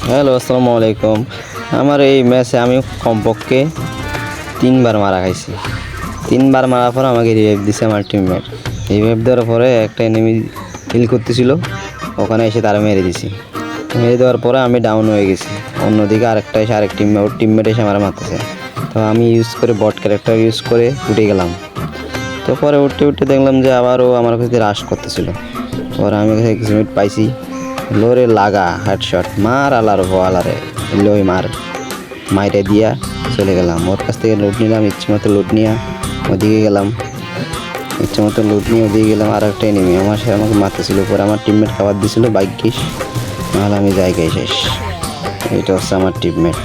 Hello, আসসালামু আলাইকুম। আমার এই ম্যাচে আমি কমপক্ষে ৩ বার মারা খাইছি। ৩ বার মারার পর আমাকে রিভাইভ দিছে আমার টিমমেট। রিভাইভ দেওয়ার পরে একটা এনিমি হিল করতেছিল, ওখানে এসে তারা মেরে দিছি। মেরে দেওয়ার পরে আমি ডাউন হয়ে গেছি। অন্যদিকে আরেকটা এসে আরেক টিমমেট এসে আমার মারতেছে। তো আমি ইউজ করে বট ক্যারেক্টার ইউজ করে উঠে গেলাম। তো পরে উঠতে দেখলাম যে আবারও আমার কাছে রাশ করতেছিল। পরে আমি কিছু মিনিট পাইছি, লোরে লাগা হেডশট মার আলার আলারে লই মাইরে দিয়া চলে গেলাম। ওর কাছ থেকে লুট নিলাম, ইচ্ছে মতো লুট নিয়ে ওদিকে গেলাম। ইচ্ছে মতো লুট নিয়ে ওদিকে গেলাম। আর একটা এনিমি সে আমাকে মারতেছিল। পরে আমার টিমমেট খাবার দিয়েছিল ভাগ্যিস, নাহলে আমি জায়গায় শেষ। এটা হচ্ছে আমার টিমমেট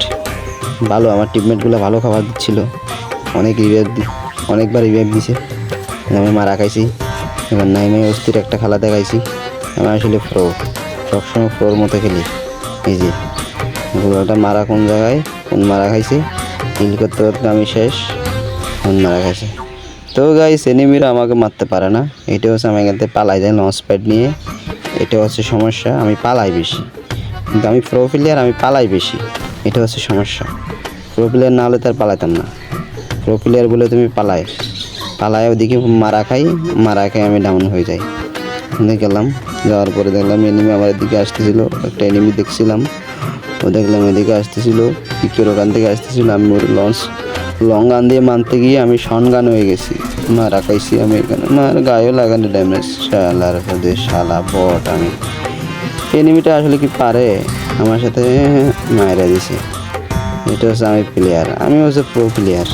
ভালো, আমার টিমমেটগুলো ভালো খাবার দিচ্ছিল। অনেকবার রিভাইভ দিছে। আমি মারা খাইছি। এবার নাইমে অস্থির একটা খেলা দেখাইছি। আমি আসলে সবসময় ফ্লোর মতো খেলি। এই যে গোলাটা মারা কোন জায়গায়, কোন মারা খাইছে, হিল করতে করতে আমি শেষ। কোন মারা খাইছে। তো গাইস, এনিমিরা আমাকে মারতে পারে না। এটা হচ্ছে আমি এখান থেকে পালাই যাই লঞ্চ প্যাড নিয়ে। এটা হচ্ছে সমস্যা, আমি পালাই বেশি। কিন্তু আমি প্রো প্লেয়ার, আমি পালাই বেশি। এটা হচ্ছে সমস্যা। প্রো প্লেয়ার না হলে তার পালাইতাম না। প্রো প্লেয়ার বলে তুমি পালায় ওদিকে মারা খাই আমি ডাউন হয়ে যাই। গেলাম, যাওয়ার পরে দেখলাম এনিমি আমার দিকে আসতেছিল। একটা এনিমি দেখছিলাম, ও দেখলাম এদিকে আসতেছিল, পিকের ওখান থেকে আসতেছিল। আমি ওর লং গান দিয়ে মানতে গিয়ে আমি শন গান হয়ে গেছি। মারা খাইছি আমি এখানে, মার গায়েও লাগানো ড্যামেজ। শালা বট। আমি এনিমিটা আসলে কি পারে আমার সাথে মায়েরা দিছে। এটা হচ্ছে আমি প্লেয়ার, আমি হচ্ছে প্রো প্লেয়ার।